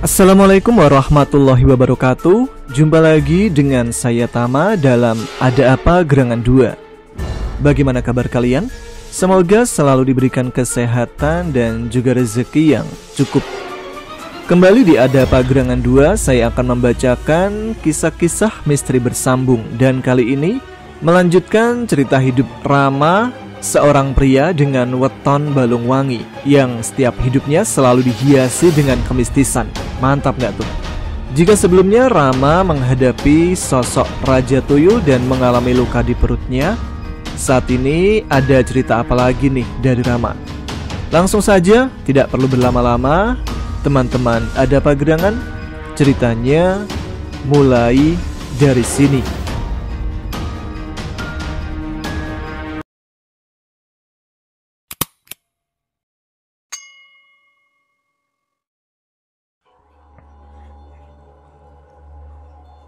Assalamualaikum warahmatullahi wabarakatuh. Jumpa lagi dengan saya Tama dalam Ada Apa Gerangan 2. Bagaimana kabar kalian? Semoga selalu diberikan kesehatan dan juga rezeki yang cukup. Kembali di Ada Apa Gerangan 2, saya akan membacakan kisah-kisah misteri bersambung. Dan kali ini melanjutkan cerita hidup Rama, seorang pria dengan weton balung wangi yang setiap hidupnya selalu dihiasi dengan kemistisan. Mantap gak tuh? Jika sebelumnya Rama menghadapi sosok Raja Tuyul dan mengalami luka di perutnya, saat ini ada cerita apa lagi nih dari Rama? Langsung saja, tidak perlu berlama-lama. Teman-teman, ada apa gerangan? Ceritanya mulai dari sini.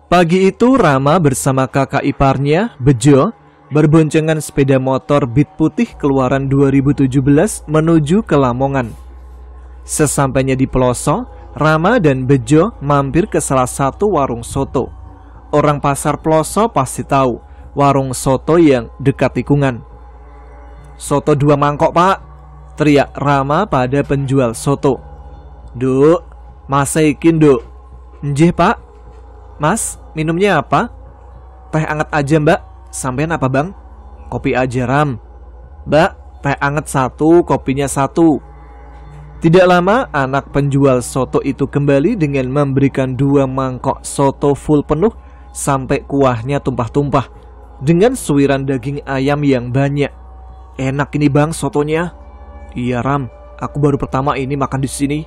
Pagi itu Rama bersama kakak iparnya, Bejo, berboncengan sepeda motor Beat putih keluaran 2017 menuju ke Lamongan. Sesampainya di pelosok, Rama dan Bejo mampir ke salah satu warung soto. Orang pasar pelosok pasti tahu warung soto yang dekat tikungan. "Soto 2 mangkok pak," teriak Rama pada penjual soto. "Duk, masakin duk." "Njeh pak." "Mas, minumnya apa?" "Teh anget aja mbak." "Sampean apa bang?" "Kopi aja Ram." "Mbak, teh anget 1, kopinya 1. Tidak lama anak penjual soto itu kembali dengan memberikan 2 mangkok soto full penuh sampai kuahnya tumpah-tumpah, dengan suiran daging ayam yang banyak. "Enak ini bang sotonya." "Iya Ram, aku baru pertama ini makan di sini."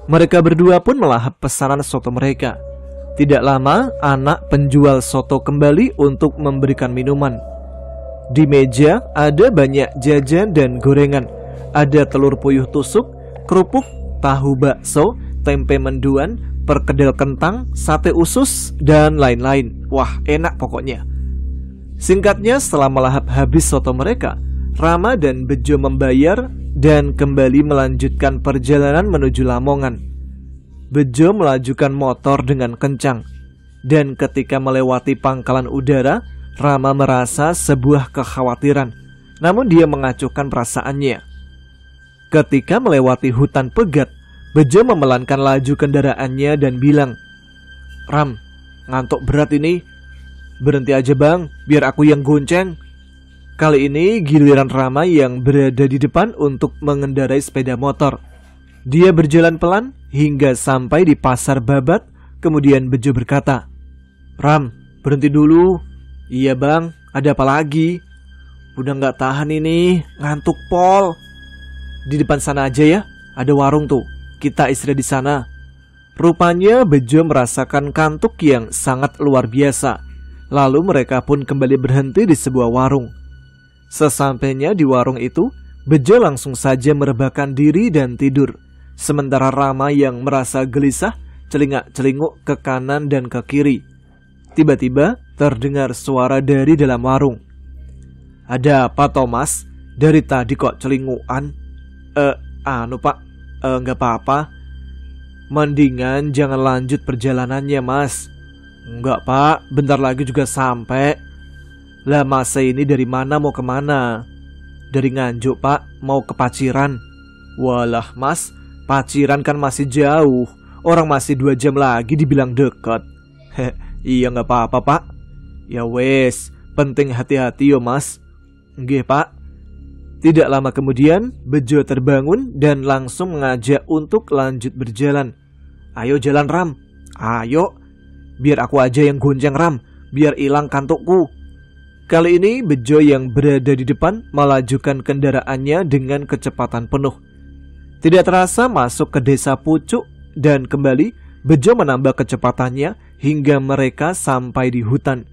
Mereka berdua pun melahap pesanan soto mereka. Tidak lama, anak penjual soto kembali untuk memberikan minuman. Di meja ada banyak jajan dan gorengan. Ada telur puyuh tusuk, kerupuk, tahu bakso, tempe menduan, perkedel kentang, sate usus, dan lain-lain. Wah, enak pokoknya. Singkatnya, setelah melahap habis soto mereka, Rama dan Bejo membayar dan kembali melanjutkan perjalanan menuju Lamongan. Bejo melajukan motor dengan kencang, dan ketika melewati pangkalan udara, Rama merasa sebuah kekhawatiran. Namun dia mengacuhkan perasaannya. Ketika melewati hutan pegat, Bejo memelankan laju kendaraannya dan bilang, "Ram, ngantuk berat ini. Berhenti aja bang, biar aku yang gonceng." Kali ini giliran Rama yang berada di depan untuk mengendarai sepeda motor. Dia berjalan pelan hingga sampai di pasar babat. Kemudian Bejo berkata, "Ram, berhenti dulu." "Iya bang, ada apa lagi?" "Udah gak tahan ini, ngantuk pol." "Di depan sana aja ya, ada warung tuh, kita istirahat di sana." Rupanya Bejo merasakan kantuk yang sangat luar biasa. Lalu mereka pun kembali berhenti di sebuah warung. Sesampainya di warung itu, Bejo langsung saja merebahkan diri dan tidur. Sementara Rama yang merasa gelisah celingak-celinguk ke kanan dan ke kiri. Tiba-tiba terdengar suara dari dalam warung. "Ada apa Thomas? Dari tadi kok celingukan?" Pak, nggak apa-apa." "Mendingan jangan lanjut perjalanannya mas." "Enggak pak, bentar lagi juga sampai." "Lah masa ini dari mana mau kemana?" "Dari Nganjuk pak, mau ke Paciran." "Walah mas, Paciran kan masih jauh. Orang masih 2 jam lagi dibilang dekat." "Iya gak apa-apa pak." "Ya wes, penting hati-hati yo mas." "Nggih pak." Tidak lama kemudian Bejo terbangun dan langsung mengajak untuk lanjut berjalan. "Ayo jalan Ram." "Ayo." "Biar aku aja yang gonceng Ram, biar hilang kantukku." Kali ini Bejo yang berada di depan melajukan kendaraannya dengan kecepatan penuh. Tidak terasa masuk ke desa Pucuk, dan kembali Bejo menambah kecepatannya hingga mereka sampai di hutan.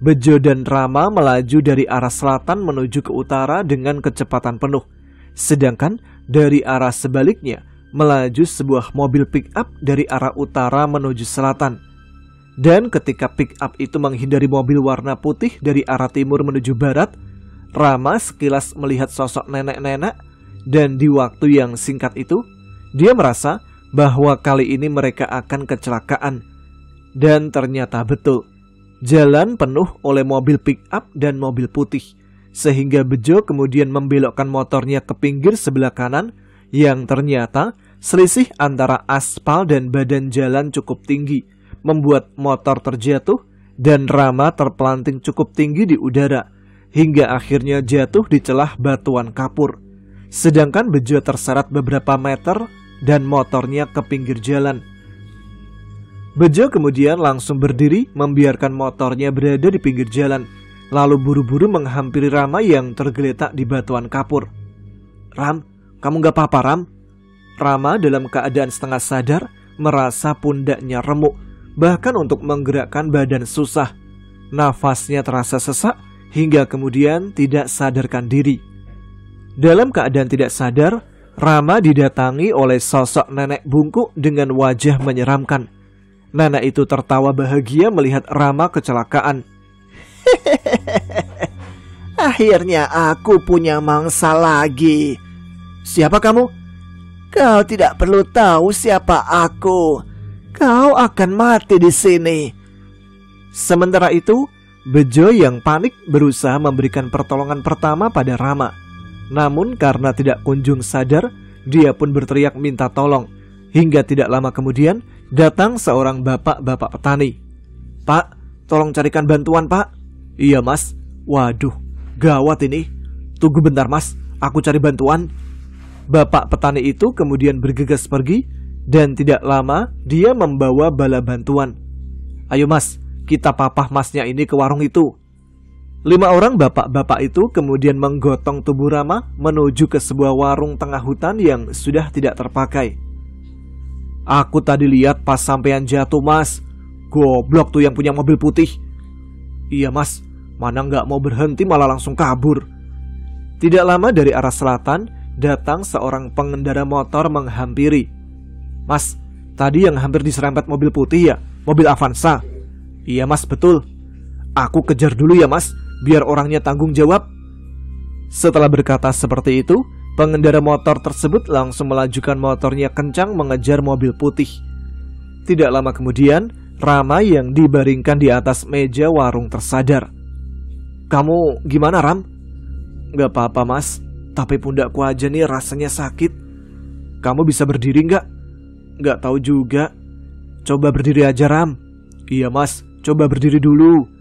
Bejo dan Rama melaju dari arah selatan menuju ke utara dengan kecepatan penuh. Sedangkan dari arah sebaliknya melaju sebuah mobil pick-up dari arah utara menuju selatan. Dan ketika pick-up itu menghindari mobil warna putih dari arah timur menuju barat, Rama sekilas melihat sosok nenek-nenek. Dan di waktu yang singkat itu, dia merasa bahwa kali ini mereka akan kecelakaan. Dan ternyata betul, jalan penuh oleh mobil pick-up dan mobil putih, sehingga Bejo kemudian membelokkan motornya ke pinggir sebelah kanan, yang ternyata selisih antara aspal dan badan jalan cukup tinggi, membuat motor terjatuh dan Rama terpelanting cukup tinggi di udara, hingga akhirnya jatuh di celah batuan kapur. Sedangkan Bejo terseret beberapa meter dan motornya ke pinggir jalan. Bejo kemudian langsung berdiri membiarkan motornya berada di pinggir jalan, lalu buru-buru menghampiri Rama yang tergeletak di batuan kapur. "Ram, kamu gak apa-apa, Ram?" Rama dalam keadaan setengah sadar merasa pundaknya remuk, bahkan untuk menggerakkan badan susah. Nafasnya terasa sesak hingga kemudian tidak sadarkan diri. Dalam keadaan tidak sadar, Rama didatangi oleh sosok nenek bungkuk dengan wajah menyeramkan. Nenek itu tertawa bahagia melihat Rama kecelakaan. "Akhirnya aku punya mangsa lagi." "Siapa kamu?" "Kau tidak perlu tahu siapa aku. Kau akan mati di sini." Sementara itu, Bejo yang panik berusaha memberikan pertolongan pertama pada Rama. Namun karena tidak kunjung sadar, dia pun berteriak minta tolong. Hingga tidak lama kemudian, datang seorang bapak-bapak petani. "Pak, tolong carikan bantuan, Pak." "Iya, Mas." "Waduh, gawat ini. Tunggu bentar, Mas, aku cari bantuan." Bapak petani itu kemudian bergegas pergi, dan tidak lama dia membawa bala bantuan. "Ayo, Mas, kita papah Masnya ini ke warung itu." 5 orang bapak-bapak itu kemudian menggotong tubuh Rama menuju ke sebuah warung tengah hutan yang sudah tidak terpakai. "Aku tadi lihat pas sampean jatuh, Mas. Goblok tuh yang punya mobil putih." "Iya, Mas, mana nggak mau berhenti malah langsung kabur." Tidak lama dari arah selatan datang seorang pengendara motor menghampiri. "Mas, tadi yang hampir diserempet mobil putih ya? Mobil Avanza?" "Iya, Mas, betul." "Aku kejar dulu ya, Mas, biar orangnya tanggung jawab." Setelah berkata seperti itu, pengendara motor tersebut langsung melajukan motornya kencang mengejar mobil putih. Tidak lama kemudian, Rama yang dibaringkan di atas meja warung tersadar. "Kamu gimana, Ram?" "Gak apa-apa, Mas, tapi pundakku aja nih rasanya sakit." "Kamu bisa berdiri nggak?" "Nggak tahu juga." "Coba berdiri aja, Ram." "Iya, Mas, coba berdiri dulu."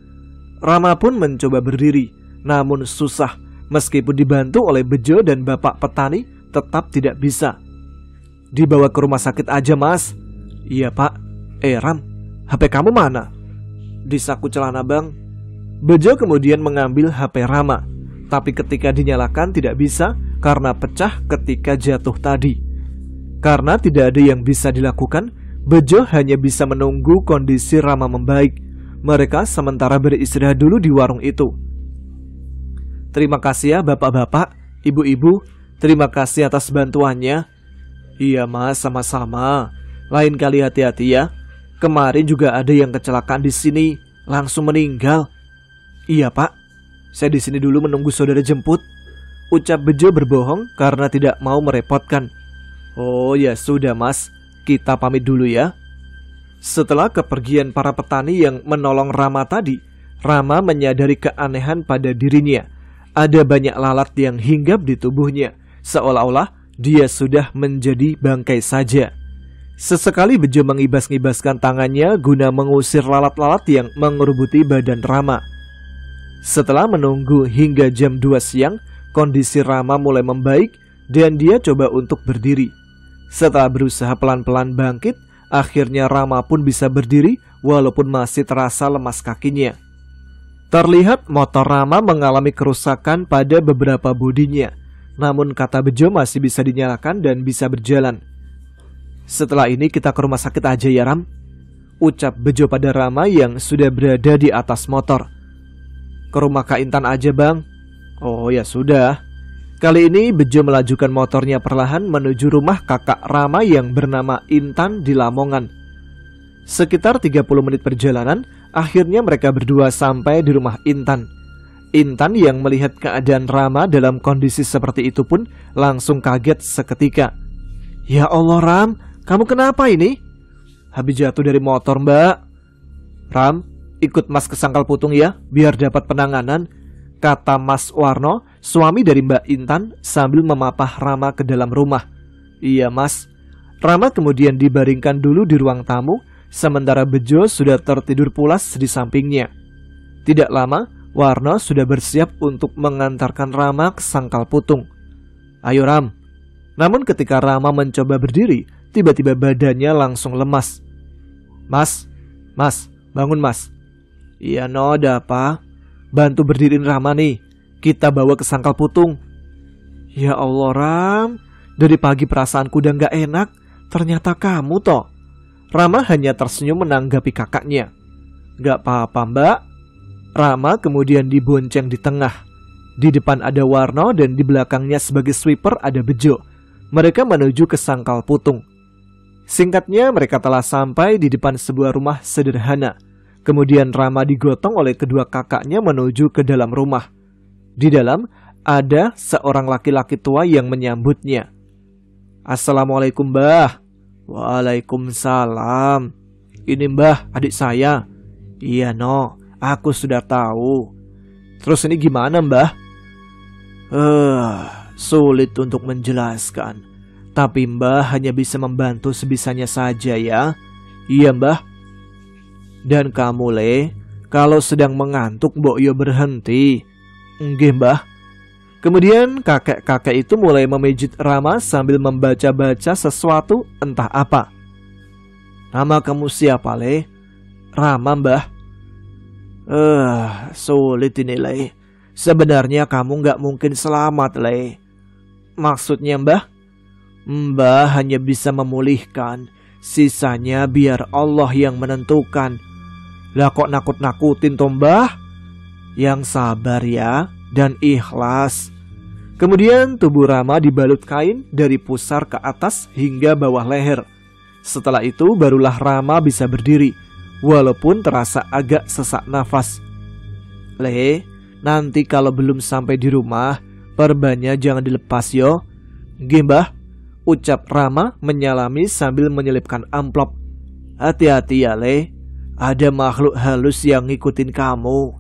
Rama pun mencoba berdiri, namun susah. Meskipun dibantu oleh Bejo dan bapak petani, tetap tidak bisa. "Dibawa ke rumah sakit aja, Mas." "Iya, Pak." Ram, HP kamu mana?" "Di saku celana, Bang." Bejo kemudian mengambil HP Rama, tapi ketika dinyalakan tidak bisa karena pecah ketika jatuh tadi. Karena tidak ada yang bisa dilakukan, Bejo hanya bisa menunggu kondisi Rama membaik. Mereka sementara beristirahat dulu di warung itu. "Terima kasih ya bapak-bapak, ibu-ibu. Terima kasih atas bantuannya." "Iya, Mas, sama-sama. Lain kali hati-hati ya. Kemarin juga ada yang kecelakaan di sini, langsung meninggal." "Iya, Pak. Saya di sini dulu menunggu saudara jemput." Ucap Bejo berbohong karena tidak mau merepotkan. "Oh ya sudah, Mas. Kita pamit dulu ya." Setelah kepergian para petani yang menolong Rama tadi, Rama menyadari keanehan pada dirinya. Ada banyak lalat yang hinggap di tubuhnya, seolah-olah dia sudah menjadi bangkai saja. Sesekali Bejo mengibas-ngibaskan tangannya guna mengusir lalat-lalat yang mengerubuti badan Rama. Setelah menunggu hingga jam 2 siang, kondisi Rama mulai membaik dan dia coba untuk berdiri. Setelah berusaha pelan-pelan bangkit, akhirnya Rama pun bisa berdiri walaupun masih terasa lemas kakinya. Terlihat motor Rama mengalami kerusakan pada beberapa bodinya, namun kata Bejo masih bisa dinyalakan dan bisa berjalan. "Setelah ini kita ke rumah sakit aja ya, Ram," ucap Bejo pada Rama yang sudah berada di atas motor. "Ke rumah Kak Intan aja, Bang." "Oh ya sudah." Kali ini Bejo melajukan motornya perlahan menuju rumah kakak Rama yang bernama Intan di Lamongan. Sekitar 30 menit perjalanan, akhirnya mereka berdua sampai di rumah Intan. Intan yang melihat keadaan Rama dalam kondisi seperti itu pun langsung kaget seketika. "Ya Allah, Ram, kamu kenapa ini? Habis jatuh dari motor, Mbak. Ram, ikut Mas ke Sangkal Putung ya, biar dapat penanganan, kata Mas Warno, suami dari Mbak Intan sambil memapah Rama ke dalam rumah. Iya, Mas. Rama kemudian dibaringkan dulu di ruang tamu, sementara Bejo sudah tertidur pulas di sampingnya. Tidak lama, Warno sudah bersiap untuk mengantarkan Rama ke Sangkal Putung. Ayo Ram. Namun ketika Rama mencoba berdiri, tiba-tiba badannya langsung lemas. Mas, bangun Mas. Iya no, ada apa? Bantu berdiriin Rama nih, kita bawa ke Sangkal Putung. Ya Allah Ram, dari pagi perasaanku udah gak enak, ternyata kamu toh. Rama hanya tersenyum menanggapi kakaknya. Gak apa-apa Mbak. Rama kemudian dibonceng di tengah. Di depan ada Warno dan di belakangnya sebagai sweeper ada Bejo. Mereka menuju ke Sangkal Putung. Singkatnya mereka telah sampai di depan sebuah rumah sederhana. Kemudian Rama digotong oleh kedua kakaknya menuju ke dalam rumah. Di dalam ada seorang laki-laki tua yang menyambutnya. Assalamualaikum Mbah. Waalaikumsalam. Ini Mbah, adik saya. Iya no, aku sudah tahu. Terus ini gimana Mbah? Sulit untuk menjelaskan. Tapi Mbah hanya bisa membantu sebisanya saja ya. Iya Mbah. Dan kamu Le, kalau sedang mengantuk mbok yo berhenti. Nggih Mbah. Kemudian kakek-kakek itu mulai memijit Rama sambil membaca-baca sesuatu entah apa. Nama kamu siapa Le? Rama Mbah. Sulit ini Le. Sebenarnya kamu gak mungkin selamat Le. Maksudnya Mbah? Mbah hanya bisa memulihkan. Sisanya biar Allah yang menentukan. Lah kok nakut-nakutin toh Mbah? Yang sabar ya dan ikhlas. Kemudian tubuh Rama dibalut kain dari pusar ke atas hingga bawah leher. Setelah itu barulah Rama bisa berdiri, walaupun terasa agak sesak nafas. Le, nanti kalau belum sampai di rumah, perbannya jangan dilepas yo. Nggih Mbah, ucap Rama menyalami sambil menyelipkan amplop. Hati-hati ya Le, ada makhluk halus yang ngikutin kamu.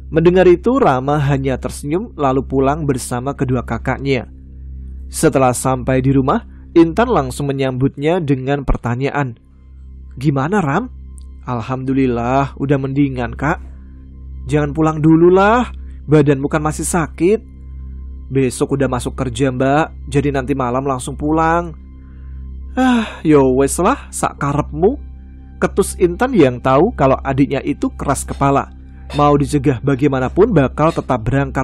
Mendengar itu Rama hanya tersenyum lalu pulang bersama kedua kakaknya. Setelah sampai di rumah, Intan langsung menyambutnya dengan pertanyaan. Gimana Ram? Alhamdulillah udah mendingan kak. Jangan pulang dulu lah, badanmu kan masih sakit. Besok udah masuk kerja mbak, jadi nanti malam langsung pulang. Yo wes lah sak karepmu. Ketus Intan yang tahu kalau adiknya itu keras kepala. Mau dicegah bagaimanapun bakal tetap berangkat.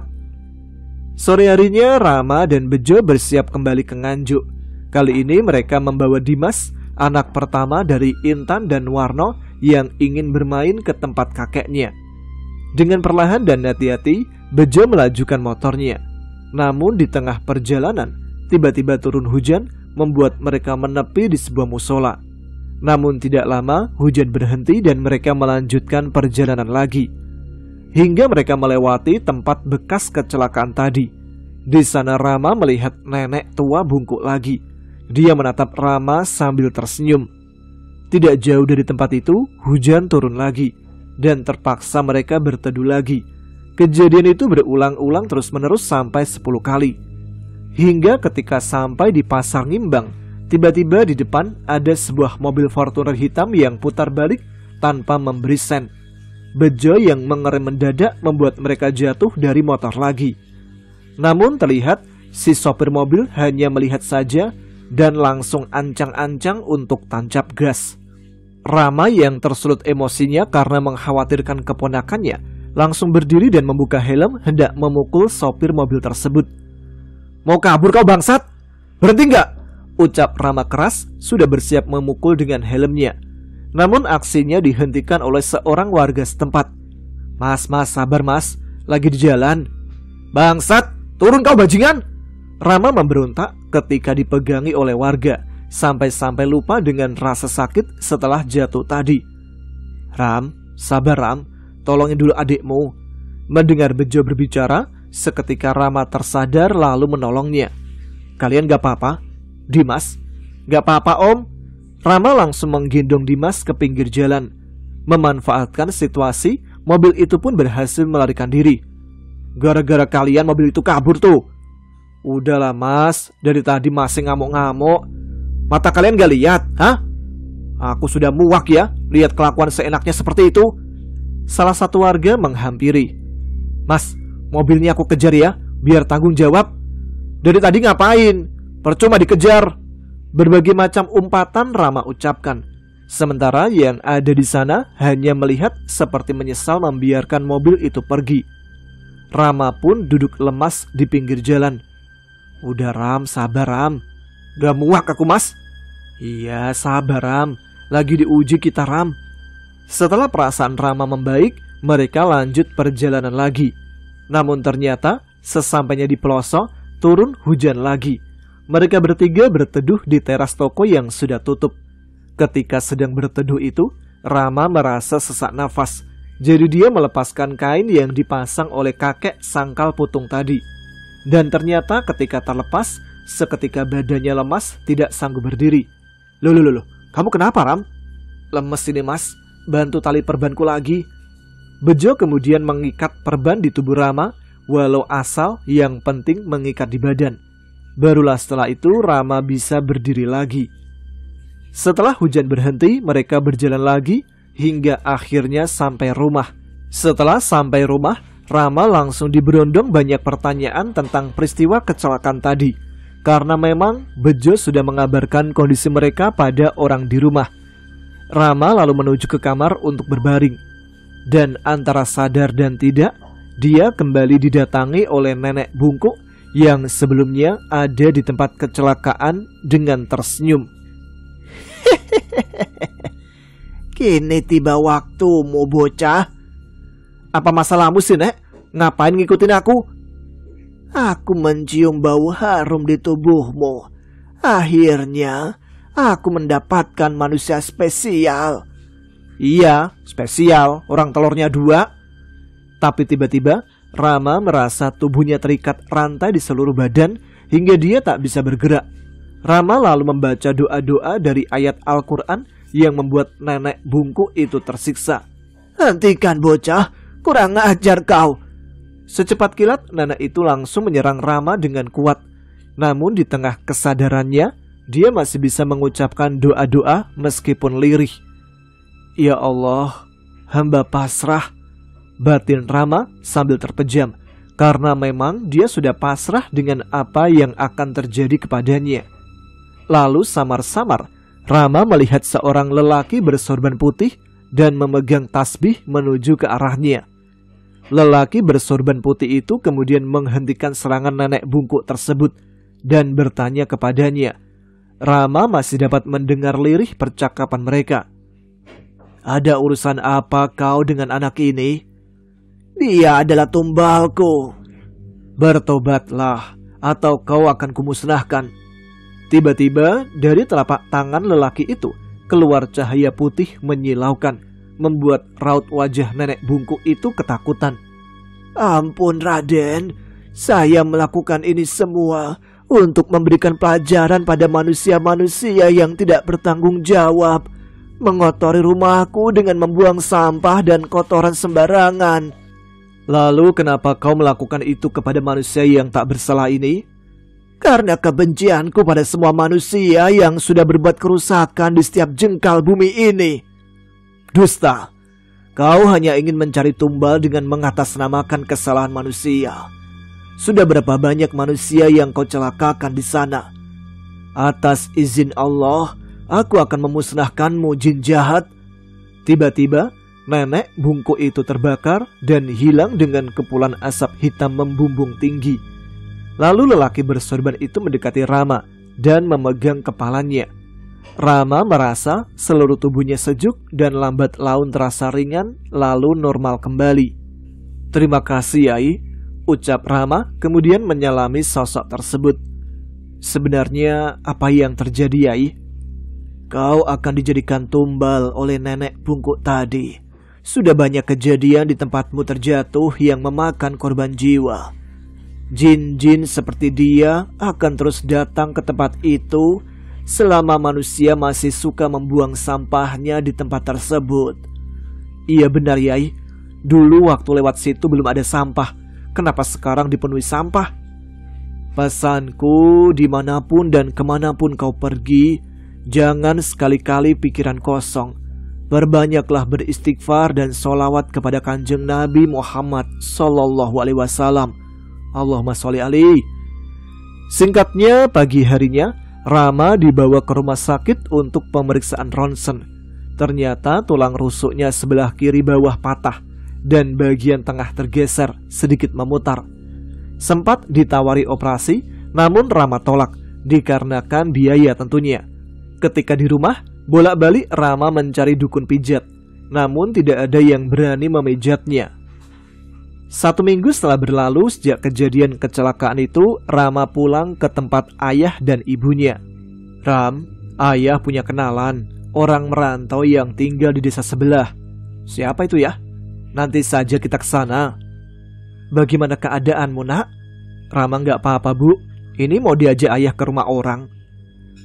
Sore harinya Rama dan Bejo bersiap kembali ke Nganjuk. Kali ini mereka membawa Dimas, anak pertama dari Intan dan Warno yang ingin bermain ke tempat kakeknya. Dengan perlahan dan hati-hati, Bejo melajukan motornya. Namun di tengah perjalanan, tiba-tiba turun hujan membuat mereka menepi di sebuah musola. Namun tidak lama, hujan berhenti dan mereka melanjutkan perjalanan lagi. Hingga mereka melewati tempat bekas kecelakaan tadi. Di sana Rama melihat nenek tua bungkuk lagi. Dia menatap Rama sambil tersenyum. Tidak jauh dari tempat itu, hujan turun lagi. Dan terpaksa mereka berteduh lagi. Kejadian itu berulang-ulang terus-menerus sampai 10 kali. Hingga ketika sampai di Pasar Ngimbang, tiba-tiba di depan ada sebuah mobil Fortuner hitam yang putar balik tanpa memberi sen. Bejo yang mengerem mendadak membuat mereka jatuh dari motor lagi. Namun terlihat si sopir mobil hanya melihat saja dan langsung ancang-ancang untuk tancap gas. Rama yang tersulut emosinya karena mengkhawatirkan keponakannya langsung berdiri dan membuka helm hendak memukul sopir mobil tersebut. Mau kabur kau bangsat? Berhenti nggak? Ucap Rama keras sudah bersiap memukul dengan helmnya. Namun aksinya dihentikan oleh seorang warga setempat. Mas, sabar mas, lagi di jalan. Bangsat, turun kau bajingan. Rama memberontak ketika dipegangi oleh warga, sampai-sampai lupa dengan rasa sakit setelah jatuh tadi. Ram, sabar Ram, tolongin dulu adikmu. Mendengar Bejo berbicara, seketika Rama tersadar lalu menolongnya. Kalian gak apa-apa? Dimas, gak apa-apa om. Rama langsung menggendong Dimas ke pinggir jalan. Memanfaatkan situasi, mobil itu pun berhasil melarikan diri. Gara-gara kalian mobil itu kabur tuh. Udahlah mas, dari tadi masih ngamuk-ngamuk. Mata kalian gak lihat, hah? Aku sudah muak ya, lihat kelakuan seenaknya seperti itu. Salah satu warga menghampiri. Mas, mobilnya aku kejar ya, biar tanggung jawab. Dari tadi ngapain? Percuma dikejar. Berbagai macam umpatan Rama ucapkan. Sementara yang ada di sana hanya melihat seperti menyesal membiarkan mobil itu pergi. Rama pun duduk lemas di pinggir jalan. Udah Ram, sabar Ram. Gak muak aku mas. Iya sabar Ram, lagi diuji kita Ram. Setelah perasaan Rama membaik, mereka lanjut perjalanan lagi. Namun ternyata sesampainya di pelosok, turun hujan lagi. Mereka bertiga berteduh di teras toko yang sudah tutup. Ketika sedang berteduh itu, Rama merasa sesak nafas. Jadi dia melepaskan kain yang dipasang oleh kakek sangkal putung tadi. Dan ternyata ketika terlepas, seketika badannya lemas, tidak sanggup berdiri. Loh, kamu kenapa Ram? Lemes ini mas, bantu tali perbanku lagi. Bejo kemudian mengikat perban di tubuh Rama, walau asal yang penting mengikat di badan. Barulah setelah itu Rama bisa berdiri lagi. Setelah hujan berhenti, mereka berjalan lagi hingga akhirnya sampai rumah. Setelah sampai rumah, Rama langsung diberondong banyak pertanyaan tentang peristiwa kecelakaan tadi. Karena memang Bejo sudah mengabarkan kondisi mereka pada orang di rumah. Rama lalu menuju ke kamar untuk berbaring. Dan antara sadar dan tidak, dia kembali didatangi oleh nenek bungkuk yang sebelumnya ada di tempat kecelakaan dengan tersenyum. Kini tiba waktumu bocah. Apa masalahmu sih nek? Ngapain ngikutin aku? Aku mencium bau harum di tubuhmu. Akhirnya aku mendapatkan manusia spesial. Iya, spesial, orang telurnya 2. Tapi tiba-tiba Rama merasa tubuhnya terikat rantai di seluruh badan hingga dia tak bisa bergerak. Rama lalu membaca doa-doa dari ayat Al-Quran yang membuat nenek bungkuk itu tersiksa. Hentikan bocah, kurang ajar kau. Secepat kilat nenek itu langsung menyerang Rama dengan kuat. Namun di tengah kesadarannya, dia masih bisa mengucapkan doa-doa meskipun lirih. Ya Allah, hamba pasrah. Batin Rama sambil terpejam, karena memang dia sudah pasrah dengan apa yang akan terjadi kepadanya. Lalu samar-samar, Rama melihat seorang lelaki bersorban putih dan memegang tasbih menuju ke arahnya. Lelaki bersorban putih itu kemudian menghentikan serangan nenek bungkuk tersebut dan bertanya kepadanya. Rama masih dapat mendengar lirih percakapan mereka. Ada urusan apa kau dengan anak ini? Dia adalah tumbalku. Bertobatlah, atau kau akan kumusnahkan. Tiba-tiba dari telapak tangan lelaki itu keluar cahaya putih menyilaukan, membuat raut wajah nenek bungkuk itu ketakutan. Ampun Raden, saya melakukan ini semua untuk memberikan pelajaran pada manusia-manusia yang tidak bertanggung jawab, mengotori rumahku dengan membuang sampah dan kotoran sembarangan. Lalu kenapa kau melakukan itu kepada manusia yang tak bersalah ini? Karena kebencianku pada semua manusia yang sudah berbuat kerusakan di setiap jengkal bumi ini. Dusta, kau hanya ingin mencari tumbal dengan mengatasnamakan kesalahan manusia. Sudah berapa banyak manusia yang kau celakakan di sana? Atas izin Allah, aku akan memusnahkanmu jin jahat. Tiba-tiba, nenek bungkuk itu terbakar dan hilang dengan kepulan asap hitam membumbung tinggi. Lalu lelaki bersorban itu mendekati Rama dan memegang kepalanya. Rama merasa seluruh tubuhnya sejuk dan lambat laun terasa ringan lalu normal kembali. Terima kasih Yai, ucap Rama kemudian menyalami sosok tersebut. Sebenarnya apa yang terjadi Yai? Kau akan dijadikan tumbal oleh nenek bungkuk tadi. Sudah banyak kejadian di tempatmu terjatuh yang memakan korban jiwa. Jin-jin seperti dia akan terus datang ke tempat itu selama manusia masih suka membuang sampahnya di tempat tersebut. Iya benar Yai, dulu waktu lewat situ belum ada sampah. Kenapa sekarang dipenuhi sampah? Pesanku, dimanapun dan kemanapun kau pergi, jangan sekali-kali pikiran kosong. Berbanyaklah beristighfar dan sholawat kepada Kanjeng Nabi Muhammad Sallallahu Alaihi Wasallam. Allahumma sholli alaihi. Singkatnya, pagi harinya Rama dibawa ke rumah sakit untuk pemeriksaan ronsen. Ternyata tulang rusuknya sebelah kiri bawah patah dan bagian tengah tergeser, sedikit memutar. Sempat ditawari operasi, namun Rama tolak dikarenakan biaya tentunya. Ketika di rumah, bolak-balik Rama mencari dukun pijat, namun tidak ada yang berani memijatnya. 1 minggu setelah berlalu sejak kejadian kecelakaan itu, Rama pulang ke tempat ayah dan ibunya. Ram, ayah punya kenalan, orang merantau yang tinggal di desa sebelah. Siapa itu ya? Nanti saja kita ke sana. Bagaimana keadaanmu nak? Rama nggak apa-apa bu, ini mau diajak ayah ke rumah orang.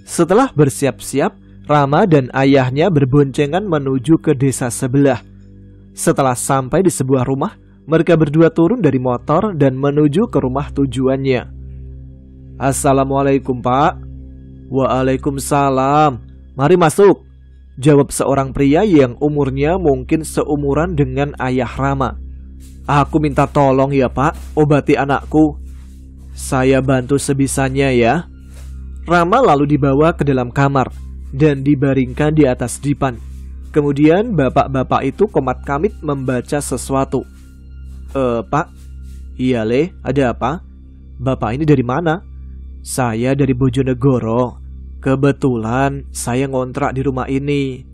Setelah bersiap-siap, Rama dan ayahnya berboncengan menuju ke desa sebelah. Setelah sampai di sebuah rumah, mereka berdua turun dari motor dan menuju ke rumah tujuannya. Assalamualaikum pak. Waalaikumsalam. Mari masuk, jawab seorang pria yang umurnya mungkin seumuran dengan ayah Rama. Aku minta tolong ya pak, obati anakku. Saya bantu sebisanya ya. Rama lalu dibawa ke dalam kamar dan dibaringkan di atas dipan. Kemudian bapak-bapak itu komat-kamit membaca sesuatu. Pak? Iya Le, ada apa? Bapak ini dari mana? Saya dari Bojonegoro. Kebetulan saya ngontrak di rumah ini.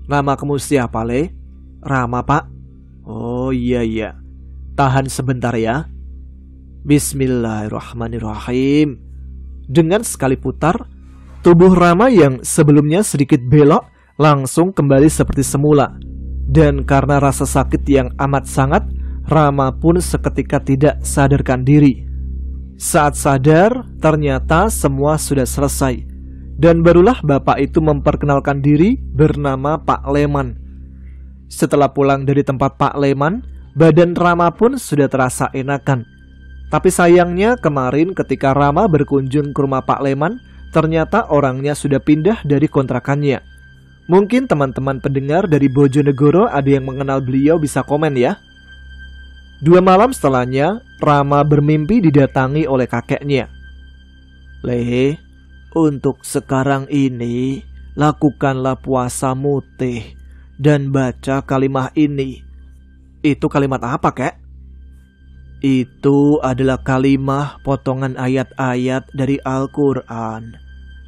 Nama kamu siapa Le? Rama pak. Oh iya. Tahan sebentar ya. Bismillahirrahmanirrahim. Dengan sekali putar, tubuh Rama yang sebelumnya sedikit belok langsung kembali seperti semula. Dan karena rasa sakit yang amat sangat, Rama pun seketika tidak sadarkan diri. Saat sadar, ternyata semua sudah selesai. Dan barulah bapak itu memperkenalkan diri bernama Pak Leman. Setelah pulang dari tempat Pak Leman, badan Rama pun sudah terasa enakan. Tapi sayangnya kemarin ketika Rama berkunjung ke rumah Pak Leman, ternyata orangnya sudah pindah dari kontrakannya. Mungkin teman-teman pendengar dari Bojonegoro ada yang mengenal beliau bisa komen ya. 2 malam setelahnya, Rama bermimpi didatangi oleh kakeknya. Le, untuk sekarang ini, lakukanlah puasa mutih dan baca kalimah ini. Itu kalimat apa, Kek? Itu adalah kalimah potongan ayat-ayat dari Al-Quran.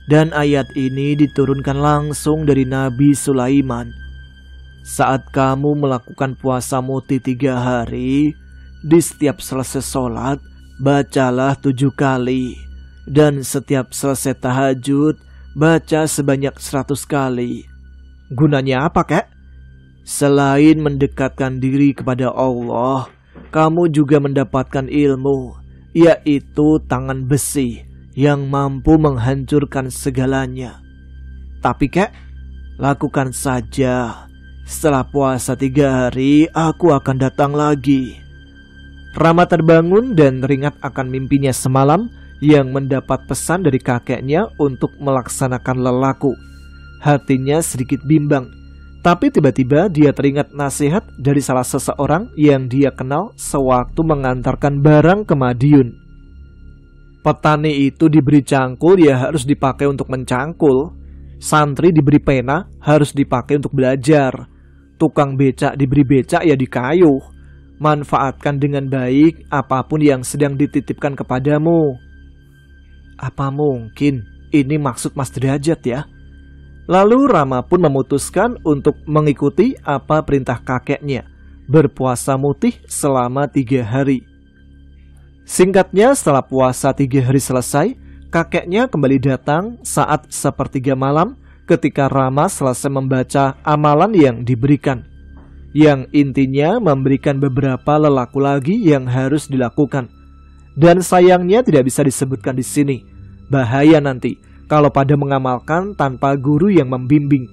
Dan ayat ini diturunkan langsung dari Nabi Sulaiman. Saat kamu melakukan puasa mutih 3 hari, di setiap selesai sholat, bacalah 7 kali. Dan setiap selesai tahajud, baca sebanyak 100 kali. Gunanya apa, Kek? Selain mendekatkan diri kepada Allah, kamu juga mendapatkan ilmu, yaitu tangan besi yang mampu menghancurkan segalanya. Tapi Kek, lakukan saja. Setelah puasa 3 hari, aku akan datang lagi. Rama terbangun dan teringat akan mimpinya semalam yang mendapat pesan dari kakeknya untuk melaksanakan lelaku. Hatinya sedikit bimbang. Tapi tiba-tiba dia teringat nasihat dari salah seseorang yang dia kenal sewaktu mengantarkan barang ke Madiun. Petani itu diberi cangkul ya harus dipakai untuk mencangkul. Santri diberi pena harus dipakai untuk belajar. Tukang becak diberi becak ya dikayuh. Manfaatkan dengan baik apapun yang sedang dititipkan kepadamu. Apa mungkin ini maksud Mas Derajat ya? Lalu Rama pun memutuskan untuk mengikuti apa perintah kakeknya, berpuasa mutih selama 3 hari. Singkatnya setelah puasa 3 hari selesai, kakeknya kembali datang saat sepertiga malam ketika Rama selesai membaca amalan yang diberikan. Yang intinya memberikan beberapa lelaku lagi yang harus dilakukan. Dan sayangnya tidak bisa disebutkan di sini. Bahaya nanti kalau pada mengamalkan tanpa guru yang membimbing.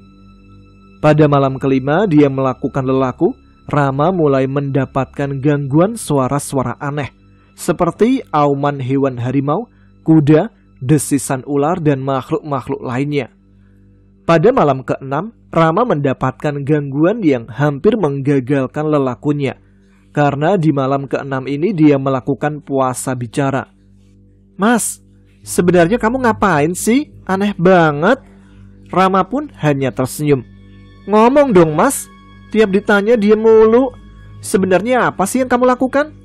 Pada malam kelima dia melakukan lelaku, Rama mulai mendapatkan gangguan suara-suara aneh, seperti auman hewan harimau, kuda, desisan ular, dan makhluk-makhluk lainnya. Pada malam keenam, Rama mendapatkan gangguan yang hampir menggagalkan lelakunya, karena di malam keenam ini dia melakukan puasa bicara. "Mas, sebenarnya kamu ngapain sih? Aneh banget." Rama pun hanya tersenyum. "Ngomong dong mas, tiap ditanya diem mulu. Sebenarnya apa sih yang kamu lakukan?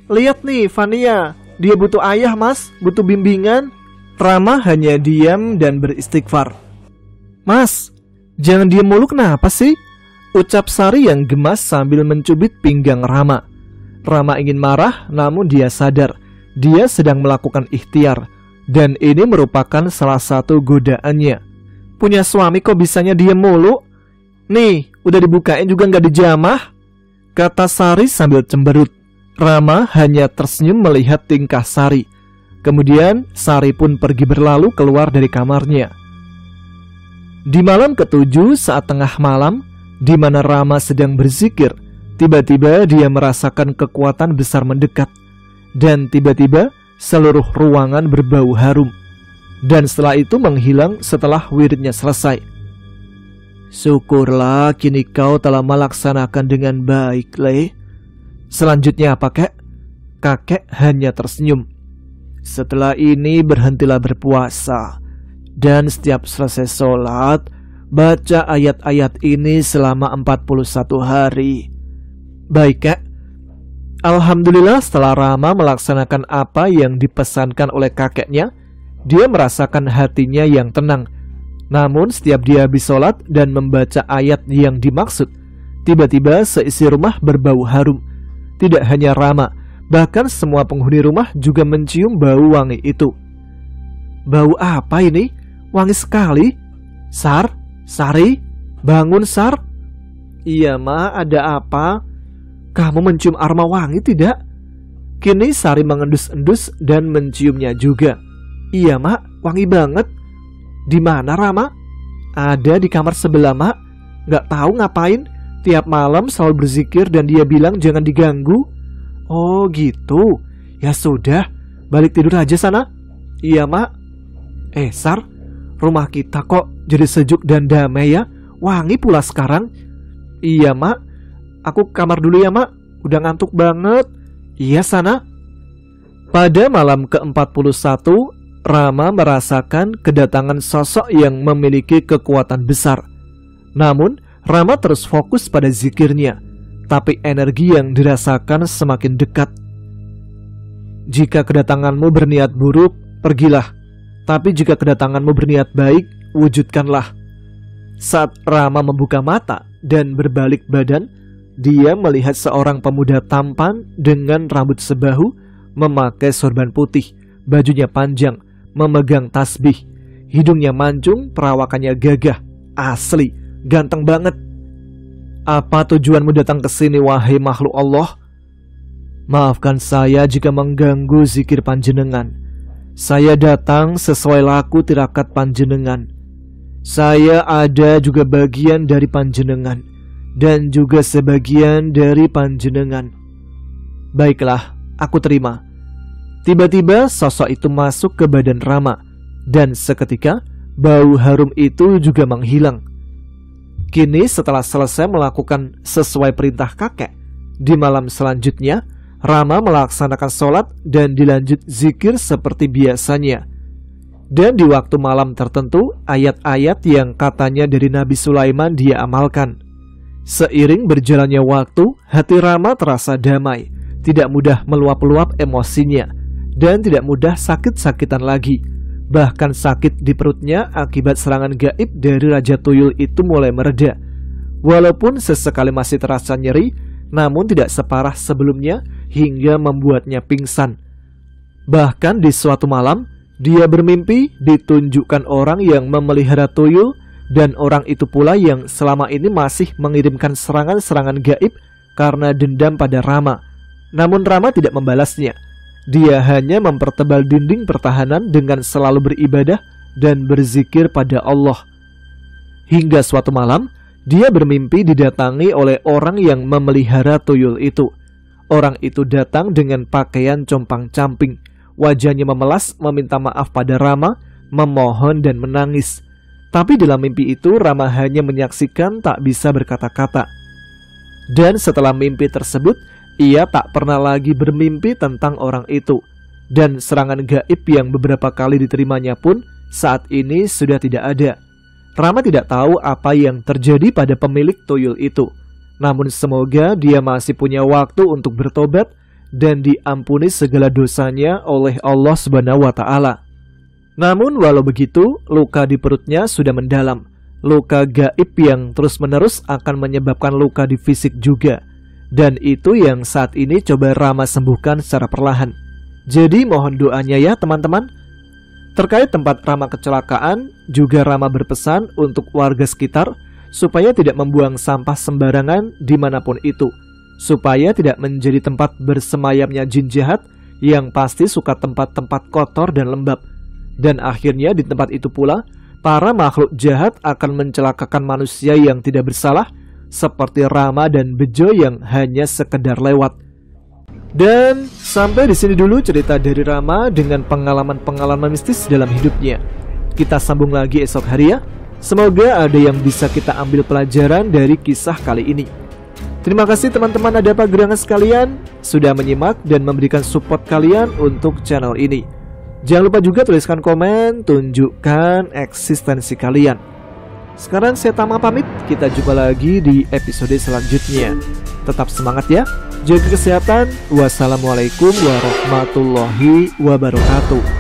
Lihat nih Fania, dia butuh ayah mas, butuh bimbingan." Rama hanya diam dan beristighfar. "Mas, jangan diem mulu kenapa sih?" ucap Sari yang gemas sambil mencubit pinggang Rama. Rama ingin marah, namun dia sadar dia sedang melakukan ikhtiar, dan ini merupakan salah satu godaannya. "Punya suami kok bisanya diem mulu? Nih, udah dibukain juga nggak dijamah," kata Sari sambil cemberut. Rama hanya tersenyum melihat tingkah Sari. Kemudian Sari pun pergi berlalu keluar dari kamarnya. Di malam ketujuh saat tengah malam, di mana Rama sedang berzikir, tiba-tiba dia merasakan kekuatan besar mendekat. Dan tiba-tiba seluruh ruangan berbau harum. Dan setelah itu menghilang setelah wiridnya selesai. "Syukurlah kini kau telah melaksanakan dengan baik, Le." "Selanjutnya apa, Kek?" Kakek hanya tersenyum. "Setelah ini berhentilah berpuasa. Dan setiap selesai sholat, baca ayat-ayat ini selama 41 hari. "Baik, Kak." Alhamdulillah setelah Rama melaksanakan apa yang dipesankan oleh kakeknya, dia merasakan hatinya yang tenang. Namun setiap dia habis sholat dan membaca ayat yang dimaksud, tiba-tiba seisi rumah berbau harum. Tidak hanya Rama, bahkan semua penghuni rumah juga mencium bau wangi itu. "Bau apa ini? Wangi sekali. Sar, Sari, bangun Sar." "Iya Ma, ada apa? Kamu mencium aroma wangi tidak?" Kini Sari mengendus-endus dan menciumnya juga. "Iya Mak, wangi banget." "Di mana Rama?" "Ada di kamar sebelah Mak. Gak tahu ngapain. Tiap malam selalu berzikir dan dia bilang jangan diganggu." "Oh gitu. Ya sudah, balik tidur aja sana." "Iya Mak." Sar, rumah kita kok jadi sejuk dan damai ya. Wangi pula sekarang." "Iya Mak. Aku ke kamar dulu ya Mak. Udah ngantuk banget." "Iya sana." Pada malam ke-41, Rama merasakan kedatangan sosok yang memiliki kekuatan besar. Namun Rama terus fokus pada zikirnya, tapi energi yang dirasakan semakin dekat. "Jika kedatanganmu berniat buruk, pergilah. Tapi jika kedatanganmu berniat baik, wujudkanlah." Saat Rama membuka mata dan berbalik badan, dia melihat seorang pemuda tampan dengan rambut sebahu, memakai sorban putih, bajunya panjang, memegang tasbih, hidungnya mancung, perawakannya gagah. Asli, ganteng banget. "Apa tujuanmu datang ke sini wahai makhluk Allah?" "Maafkan saya jika mengganggu zikir panjenengan. Saya datang sesuai laku tirakat panjenengan. Saya ada juga bagian dari panjenengan, dan juga sebagian dari panjenengan." "Baiklah, aku terima." Tiba-tiba sosok itu masuk ke badan Rama, dan seketika bau harum itu juga menghilang. Kini setelah selesai melakukan sesuai perintah kakek, di malam selanjutnya Rama melaksanakan sholat dan dilanjut zikir seperti biasanya. Dan di waktu malam tertentu, ayat-ayat yang katanya dari Nabi Sulaiman dia amalkan. Seiring berjalannya waktu, hati Rama terasa damai, tidak mudah meluap-luap emosinya, dan tidak mudah sakit-sakitan lagi. Bahkan sakit di perutnya akibat serangan gaib dari Raja Tuyul itu mulai mereda. Walaupun sesekali masih terasa nyeri, namun tidak separah sebelumnya hingga membuatnya pingsan. Bahkan di suatu malam, dia bermimpi ditunjukkan orang yang memelihara tuyul, dan orang itu pula yang selama ini masih mengirimkan serangan-serangan gaib karena dendam pada Rama. Namun Rama tidak membalasnya. Dia hanya mempertebal dinding pertahanan dengan selalu beribadah dan berzikir pada Allah. Hingga suatu malam, dia bermimpi didatangi oleh orang yang memelihara tuyul itu. Orang itu datang dengan pakaian compang-camping. Wajahnya memelas, meminta maaf pada Rama, memohon dan menangis. Tapi dalam mimpi itu Rama hanya menyaksikan, tak bisa berkata-kata. Dan setelah mimpi tersebut, ia tak pernah lagi bermimpi tentang orang itu. Dan serangan gaib yang beberapa kali diterimanya pun saat ini sudah tidak ada. Rama tidak tahu apa yang terjadi pada pemilik tuyul itu. Namun semoga dia masih punya waktu untuk bertobat dan diampuni segala dosanya oleh Allah Subhanahu wa Ta'ala. Namun walau begitu, luka di perutnya sudah mendalam. Luka gaib yang terus-menerus akan menyebabkan luka di fisik juga. Dan itu yang saat ini coba Rama sembuhkan secara perlahan. Jadi mohon doanya ya teman-teman. Terkait tempat Rama kecelakaan, juga Rama berpesan untuk warga sekitar supaya tidak membuang sampah sembarangan dimanapun itu, supaya tidak menjadi tempat bersemayamnya jin jahat yang pasti suka tempat-tempat kotor dan lembab. Dan akhirnya di tempat itu pula, para makhluk jahat akan mencelakakan manusia yang tidak bersalah, seperti Rama dan Bejo yang hanya sekedar lewat. Dan sampai di sini dulu cerita dari Rama dengan pengalaman-pengalaman mistis dalam hidupnya. Kita sambung lagi esok hari ya. Semoga ada yang bisa kita ambil pelajaran dari kisah kali ini. Terima kasih teman-teman Adapa Gerangan sekalian sudah menyimak dan memberikan support kalian untuk channel ini. Jangan lupa juga tuliskan komen, tunjukkan eksistensi kalian. Sekarang saya Tama pamit, kita jumpa lagi di episode selanjutnya. Tetap semangat ya, jaga kesehatan. Wassalamualaikum warahmatullahi wabarakatuh.